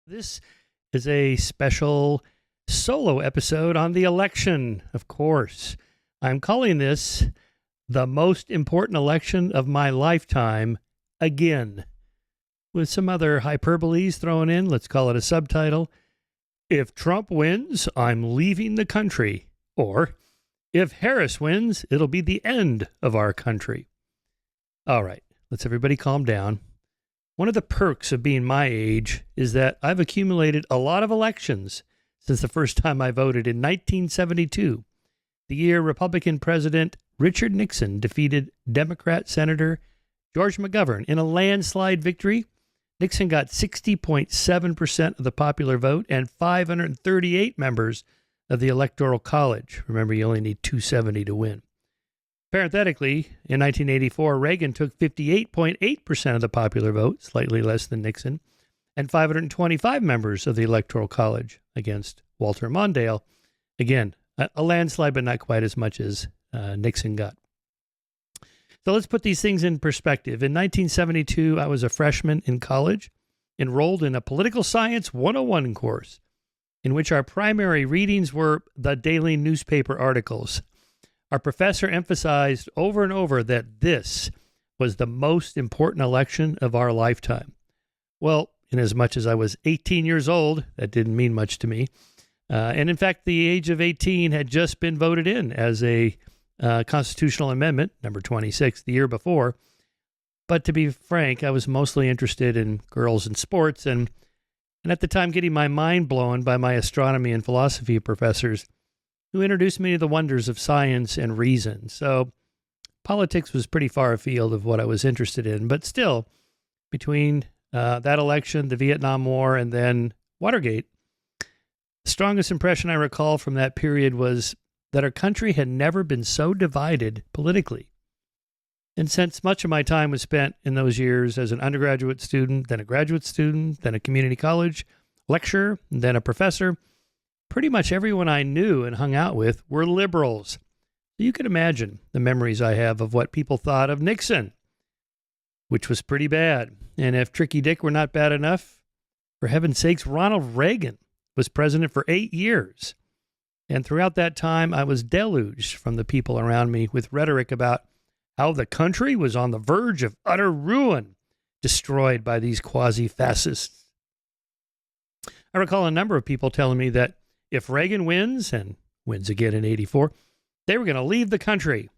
This is a special solo episode on the election, of course. I'm calling this the most important election of my lifetime again. With some other hyperboles thrown in, let's call it a subtitle. If Trump wins, I'm leaving the country. Or, if Harris wins, it'll be the end of our country. All right, let's everybody calm down. One of the perks of being my age is that I've accumulated a lot of elections since the first time I voted in 1972, the year Republican President Richard Nixon defeated Democrat Senator George McGovern in a landslide victory. Nixon got 60.7% of the popular vote and 538 members of the Electoral College. Remember, you only need 270 to win. Parenthetically, in 1984, Reagan took 58.8% of the popular vote, slightly less than Nixon, and 525 members of the Electoral College against Walter Mondale. Again, a landslide, but not quite as much as Nixon got. So let's put these things in perspective. In 1972, I was a freshman in college, enrolled in a political science 101 course, in which our primary readings were the daily newspaper articles. Our professor emphasized over and over that this was the most important election of our lifetime. Well, inasmuch as I was 18 years old, that didn't mean much to me. And in fact, the age of 18 had just been voted in as a constitutional amendment, number 26, the year before. But to be frank, I was mostly interested in girls and sports, and at the time getting my mind blown by my astronomy and philosophy professors, who introduced me to the wonders of science and reason. So politics was pretty far afield of what I was interested in. But still, between that election, the Vietnam War, and then Watergate, the strongest impression I recall from that period was that our country had never been so divided politically. And since much of my time was spent in those years as an undergraduate student, then a graduate student, then a community college lecturer, and then a professor, pretty much everyone I knew and hung out with were liberals. So you can imagine the memories I have of what people thought of Nixon, which was pretty bad. And if Tricky Dick were not bad enough, for heaven's sakes, Ronald Reagan was president for 8 years. And throughout that time, I was deluged from the people around me with rhetoric about how the country was on the verge of utter ruin, destroyed by these quasi-fascists. I recall a number of people telling me that if Reagan wins, and wins again in 84, they were going to leave the country.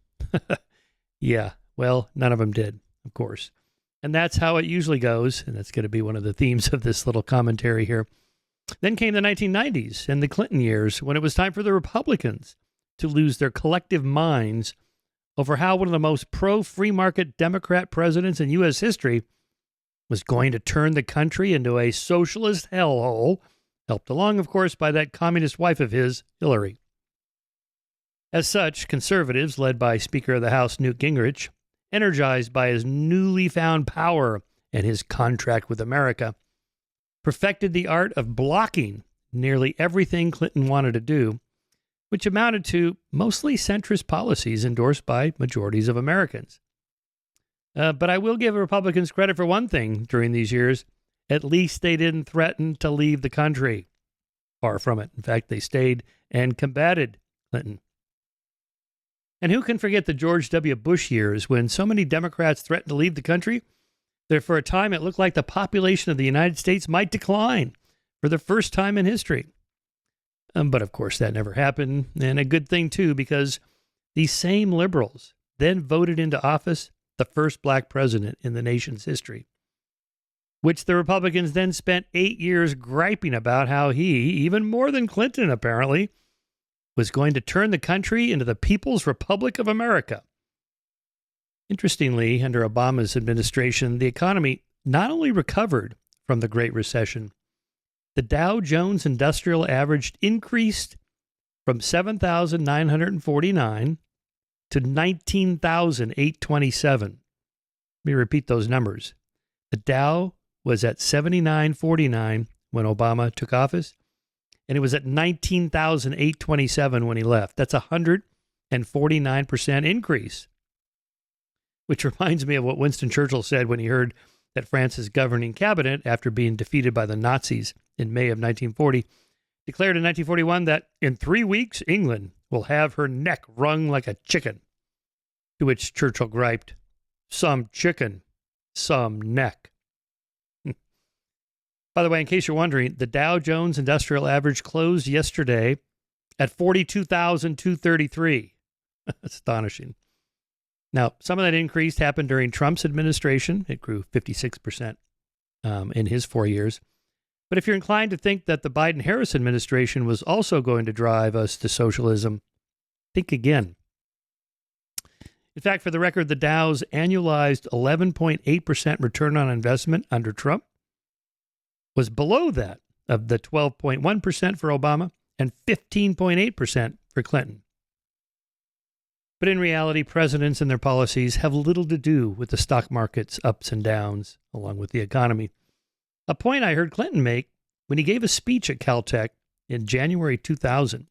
Yeah, well, none of them did, of course. And that's how it usually goes, and that's going to be one of the themes of this little commentary here. Then came the 1990s and the Clinton years, when it was time for the Republicans to lose their collective minds over how one of the most pro-free market Democrat presidents in U.S. history was going to turn the country into a socialist hellhole, helped along, of course, by that communist wife of his, Hillary. As such, conservatives, led by Speaker of the House Newt Gingrich, energized by his newly found power and his contract with America, perfected the art of blocking nearly everything Clinton wanted to do, which amounted to mostly centrist policies endorsed by majorities of Americans. But I will give Republicans credit for one thing during these years. At least they didn't threaten to leave the country. Far from it. In fact, they stayed and combated Clinton. And who can forget the George W. Bush years when so many Democrats threatened to leave the country that for a time it looked like the population of the United States might decline for the first time in history. But of course that never happened, and a good thing too, because these same liberals then voted into office the first black president in the nation's history, which the Republicans then spent 8 years griping about how he, even more than Clinton apparently, was going to turn the country into the People's Republic of America. Interestingly, under Obama's administration, the economy not only recovered from the Great Recession, the Dow Jones Industrial Average increased from 7,949 to 19,827. Let me repeat those numbers. The Dow was at 79.49 when Obama took office, and it was at 19,827 when he left. That's a 149% increase, which reminds me of what Winston Churchill said when he heard that France's governing cabinet, after being defeated by the Nazis in May of 1940, declared in 1941 that in 3 weeks, England will have her neck wrung like a chicken. To which Churchill griped, "Some chicken, some neck." By the way, in case you're wondering, the Dow Jones Industrial Average closed yesterday at 42,233. Astonishing. Now, some of that increase happened during Trump's administration. It grew 56% in his 4 years. But if you're inclined to think that the Biden-Harris administration was also going to drive us to socialism, think again. In fact, for the record, the Dow's annualized 11.8% return on investment under Trump was below that of the 12.1% for Obama and 15.8% for Clinton. But in reality, presidents and their policies have little to do with the stock market's ups and downs, along with the economy. A point I heard Clinton make when he gave a speech at Caltech in January 2000.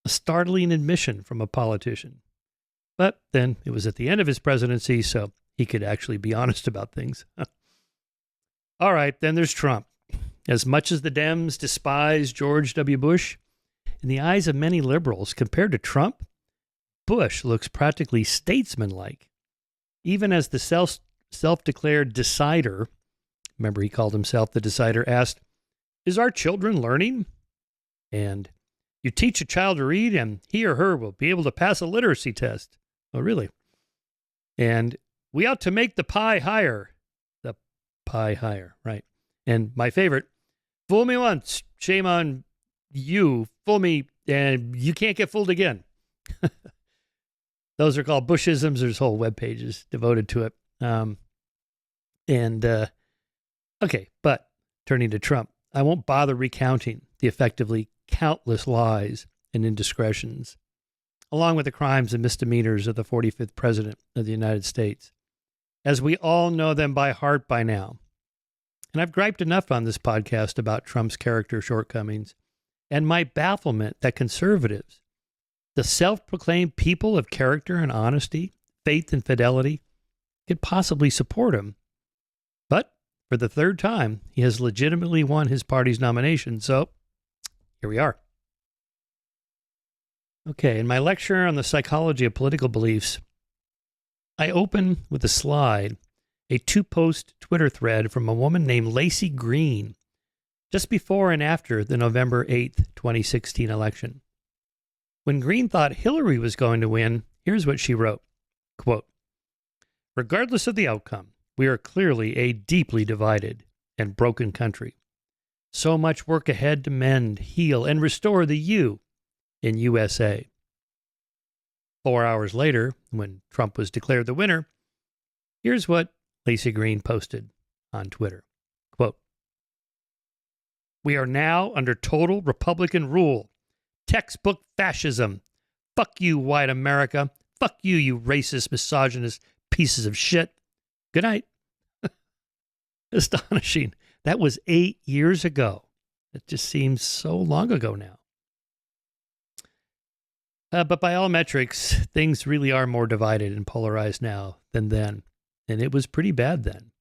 A startling admission from a politician. But then it was at the end of his presidency, so he could actually be honest about things. All right, then there's Trump. As much as the Dems despise George W. Bush, in the eyes of many liberals, compared to Trump, Bush looks practically statesmanlike. Even as the self-declared decider, remember he called himself the decider, asked, "Is our children learning?" And you teach a child to read and he or her will be able to pass a literacy test. Oh, really? And we ought to make the pie higher. The pie higher, right. And my favorite, fool me once, shame on you. Fool me, and you can't get fooled again. Those are called Bushisms. There's whole web pages devoted to it. Okay, but turning to Trump, I won't bother recounting the effectively countless lies and indiscretions, along with the crimes and misdemeanors of the 45th president of the United States, as we all know them by heart by now. And I've griped enough on this podcast about Trump's character shortcomings and my bafflement that conservatives, the self-proclaimed people of character and honesty, faith and fidelity, could possibly support him. But for the third time, he has legitimately won his party's nomination. So here we are. Okay, in my lecture on the psychology of political beliefs, I open with a slide, a 2-post Twitter thread from a woman named Lacey Green, just before and after the November 8th, 2016 election. When Green thought Hillary was going to win, here's what she wrote, quote, "Regardless of the outcome, we are clearly a deeply divided and broken country. So much work ahead to mend, heal, and restore the U in USA." 4 hours later, when Trump was declared the winner, here's what Lacey Green posted on Twitter, quote, "We are now under total Republican rule. Textbook fascism. Fuck you, white America. Fuck you, you racist, misogynist pieces of shit. Good night." Astonishing. That was 8 years ago. It just seems so long ago now. But by all metrics, things really are more divided and polarized now than then. And it was pretty bad then.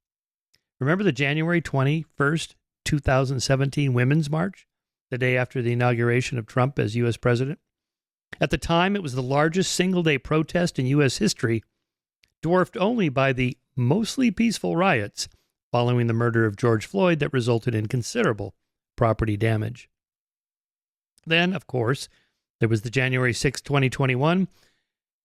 Remember the January 21st, 2017 Women's March, the day after the inauguration of Trump as U.S. president? At the time, it was the largest single-day protest in U.S. history, dwarfed only by the mostly peaceful riots following the murder of George Floyd that resulted in considerable property damage. Then, of course, there was the January 6, 2021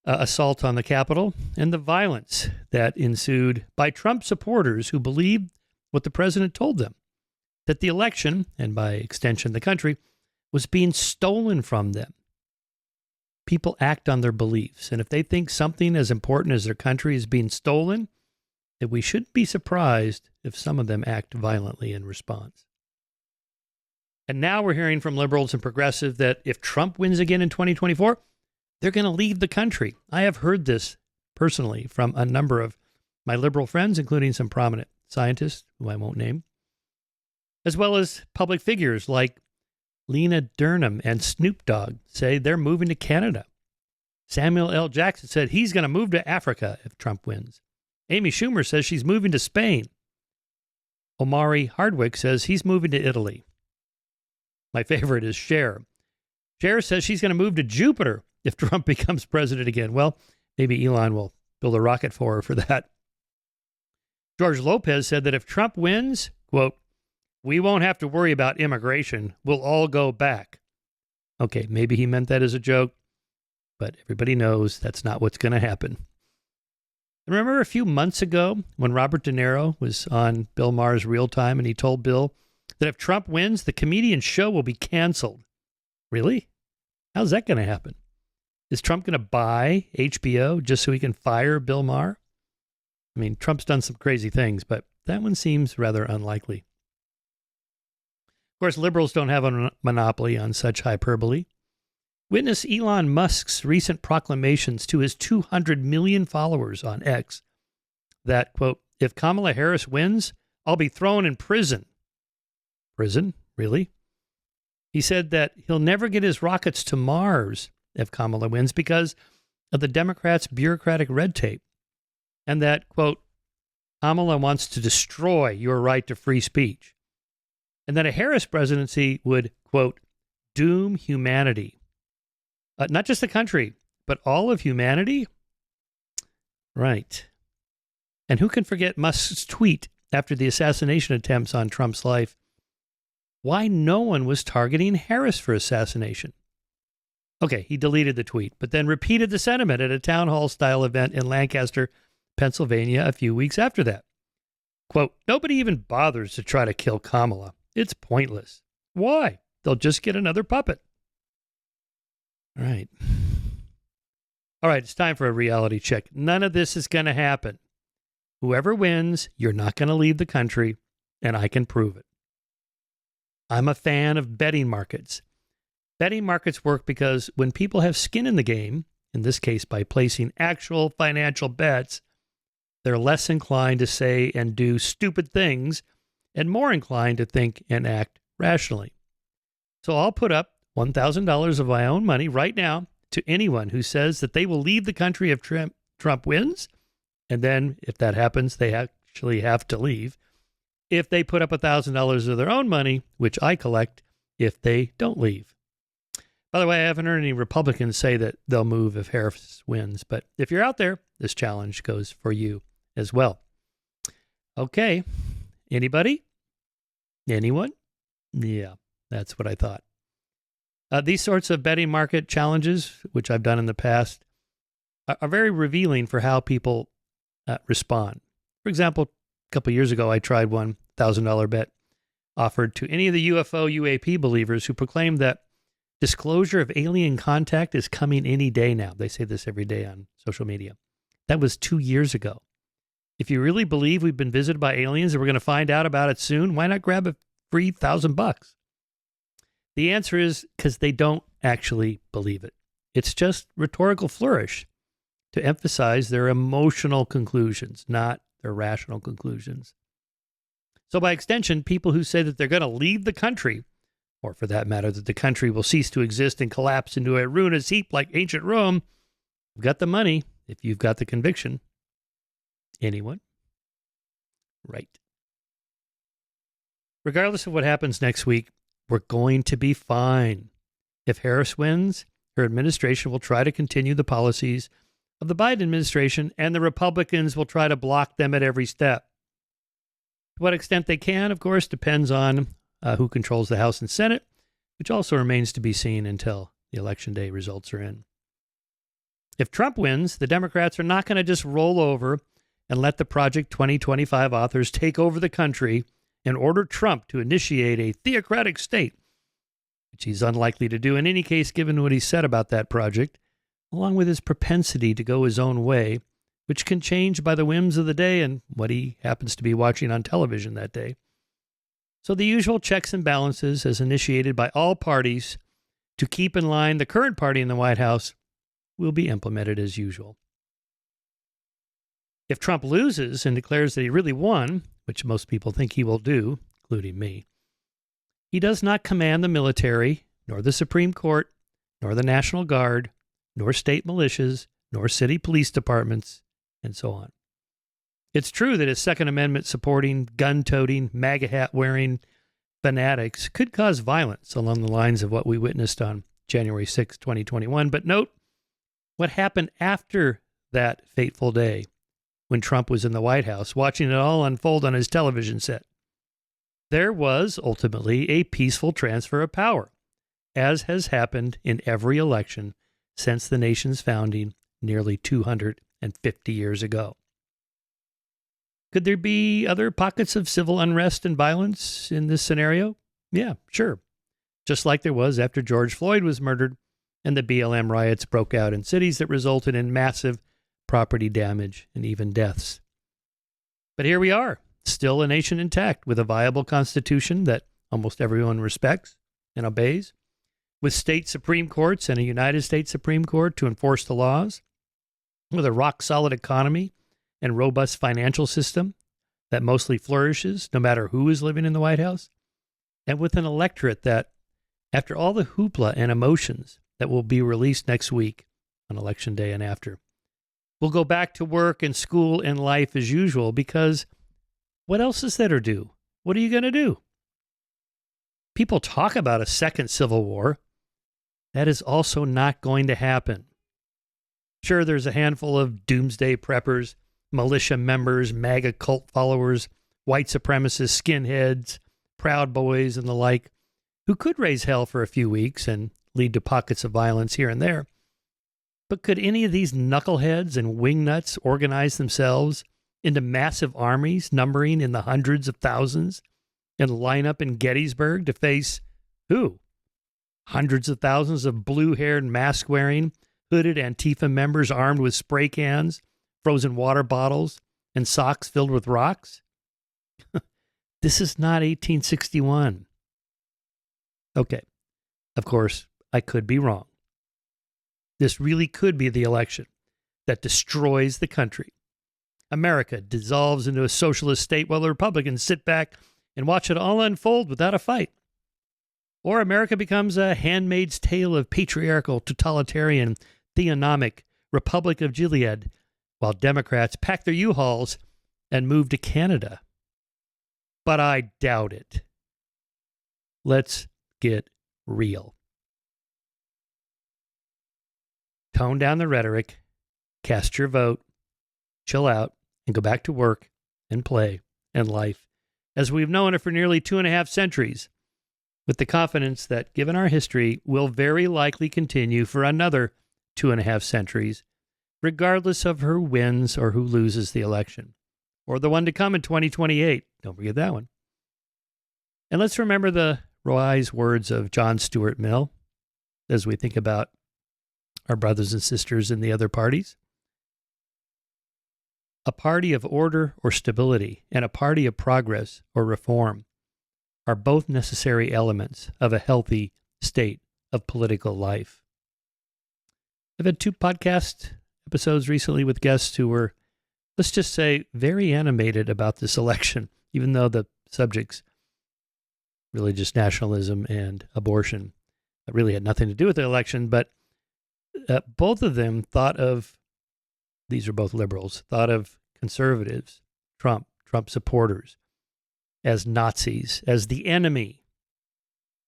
assault on the Capitol and the violence that ensued by Trump supporters who believed what the president told them, that the election, and by extension the country, was being stolen from them. People act on their beliefs, and if they think something as important as their country is being stolen, that we shouldn't be surprised if some of them act violently in response. And now we're hearing from liberals and progressives that if Trump wins again in 2024, they're going to leave the country. I have heard this personally from a number of my liberal friends, including some prominent scientists, who I won't name, as well as public figures like Lena Dunham and Snoop Dogg say they're moving to Canada. Samuel L. Jackson said he's going to move to Africa if Trump wins. Amy Schumer says she's moving to Spain. Omari Hardwick says he's moving to Italy. My favorite is Cher. Cher says she's going to move to Jupiter if Trump becomes president again. Well, maybe Elon will build a rocket for her for that. George Lopez said that if Trump wins, quote, we won't have to worry about immigration. We'll all go back. Okay, maybe he meant that as a joke, but everybody knows that's not what's going to happen. And remember a few months ago when Robert De Niro was on Bill Maher's Real Time and he told Bill that if Trump wins, the comedian show will be canceled. Really? How's that going to happen? Is Trump going to buy HBO just so he can fire Bill Maher? I mean, Trump's done some crazy things, but that one seems rather unlikely. Of course, liberals don't have a monopoly on such hyperbole. Witness Elon Musk's recent proclamations to his 200 million followers on X that, quote, if Kamala Harris wins, I'll be thrown in prison. Prison? Really? He said that he'll never get his rockets to Mars if Kamala wins because of the Democrats' bureaucratic red tape. And that, quote, Kamala wants to destroy your right to free speech. And that a Harris presidency would, quote, doom humanity. Not just the country, but all of humanity? Right. And who can forget Musk's tweet after the assassination attempts on Trump's life? Why no one was targeting Harris for assassination? Okay, he deleted the tweet, but then repeated the sentiment at a town hall-style event in Lancaster, Pennsylvania, a few weeks after that. Quote, nobody even bothers to try to kill Kamala. It's pointless. Why? They'll just get another puppet. All right. All right, it's time for a reality check. None of this is going to happen. Whoever wins, you're not going to leave the country, and I can prove it. I'm a fan of betting markets. Betting markets work because when people have skin in the game, in this case by placing actual financial bets, they're less inclined to say and do stupid things and more inclined to think and act rationally. So I'll put up $1,000 of my own money right now to anyone who says that they will leave the country if Trump wins. And then if that happens, they actually have to leave. If they put up $1,000 of their own money, which I collect if they don't leave. By the way, I haven't heard any Republicans say that they'll move if Harris wins. But if you're out there, this challenge goes for you as well. Okay. Anybody? Anyone? Yeah, that's what I thought. These sorts of betting market challenges, which I've done in the past, are very revealing for how people respond. For example, a couple of years ago, I tried one $1,000 bet offered to any of the UFO UAP believers who proclaimed that disclosure of alien contact is coming any day now. They say this every day on social media. That was 2 years ago. If you really believe we've been visited by aliens and we're going to find out about it soon, why not grab a free $1,000? The answer is because they don't actually believe it. It's just rhetorical flourish to emphasize their emotional conclusions, not their rational conclusions. So by extension, people who say that they're going to leave the country, or for that matter, that the country will cease to exist and collapse into a ruinous heap like ancient Rome, you've got the money if you've got the conviction. Anyone? Right. Regardless of what happens next week, we're going to be fine. If Harris wins, her administration will try to continue the policies of the Biden administration, and the Republicans will try to block them at every step. To what extent they can, of course, depends on who controls the House and Senate, which also remains to be seen until the Election Day results are in. If Trump wins, the Democrats are not going to just roll over and let the Project 2025 authors take over the country and order Trump to initiate a theocratic state, which he's unlikely to do in any case given what he said about that project, along with his propensity to go his own way, which can change by the whims of the day and what he happens to be watching on television that day. So the usual checks and balances, as initiated by all parties to keep in line the current party in the White House, will be implemented as usual. If Trump loses and declares that he really won, which most people think he will do, including me, he does not command the military, nor the Supreme Court, nor the National Guard, nor state militias, nor city police departments, and so on. It's true that his Second Amendment supporting, gun-toting, MAGA hat wearing, fanatics could cause violence along the lines of what we witnessed on January 6, 2021. But note what happened after that fateful day when Trump was in the White House watching it all unfold on his television set. There was ultimately a peaceful transfer of power, as has happened in every election since the nation's founding nearly 250 years ago. Could there be other pockets of civil unrest and violence in this scenario? Yeah, sure. Just like there was after George Floyd was murdered and the BLM riots broke out in cities that resulted in massive property damage and even deaths. But here we are, still a nation intact with a viable constitution that almost everyone respects and obeys, with state Supreme Courts and a United States Supreme Court to enforce the laws, with a rock-solid economy and robust financial system that mostly flourishes no matter who is living in the White House, and with an electorate that, after all the hoopla and emotions that will be released next week on Election Day and after, will go back to work and school and life as usual, because what else is there to do? What are you going to do? People talk about a second civil war. That is also not going to happen. Sure, there's a handful of doomsday preppers, militia members, MAGA cult followers, white supremacists, skinheads, Proud Boys, and the like, who could raise hell for a few weeks and lead to pockets of violence here and there. But could any of these knuckleheads and wingnuts organize themselves into massive armies numbering in the hundreds of thousands and line up in Gettysburg to face who? Hundreds of thousands of blue-haired, mask-wearing, hooded Antifa members armed with spray cans, frozen water bottles, and socks filled with rocks? This is not 1861. Okay, of course, I could be wrong. This really could be the election that destroys the country. America dissolves into a socialist state while the Republicans sit back and watch it all unfold without a fight. Or America becomes a handmaid's tale of patriarchal, totalitarian, theonomic Republic of Gilead, while Democrats pack their U-Hauls and move to Canada. But I doubt it. Let's get real. Tone down the rhetoric, cast your vote, chill out, and go back to work and play and life as we've known it for nearly 2.5 centuries, with the confidence that, given our history, will very likely continue for another 2.5 centuries, regardless of who wins or who loses the election, or the one to come in 2028. Don't forget that one. And let's remember the wise words of John Stuart Mill as we think about our brothers and sisters in the other parties. A party of order or stability and a party of progress or reform are both necessary elements of a healthy state of political life. I've had 2 podcast episodes recently with guests who were, let's just say, very animated about this election, even though the subjects, religious nationalism and abortion, really had nothing to do with the election. But both of them thought of, these are both liberals, thought of conservatives, Trump supporters, as Nazis, as the enemy.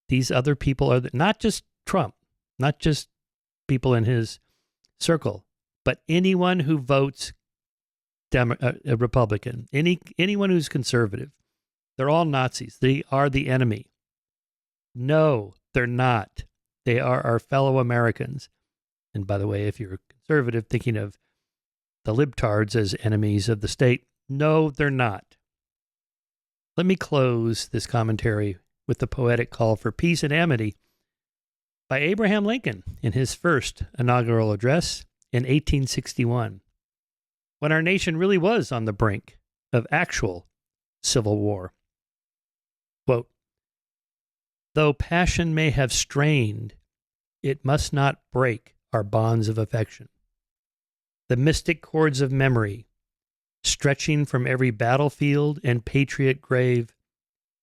These other people are not just Trump, not just people in his circle, but anyone who votes Republican, anyone who's conservative. They're all Nazis. They are the enemy. No, they're not. They are our fellow Americans. And by the way, if you're a conservative thinking of the libtards as enemies of the state, no, they're not. Let me close this commentary with the poetic call for peace and amity by Abraham Lincoln in his first inaugural address in 1861, when our nation really was on the brink of actual civil war. Quote, "Though passion may have strained, it must not break our bonds of affection. The mystic cords of memory, stretching from every battlefield and patriot grave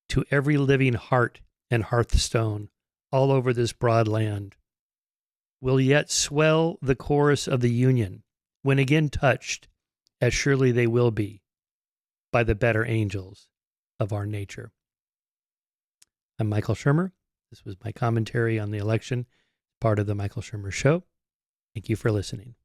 to every living heart and hearthstone all over this broad land, will yet swell the chorus of the Union when again touched, as surely they will be, by the better angels of our nature." I'm Michael Shermer. This was my commentary on the election, part of the Michael Shermer Show. Thank you for listening.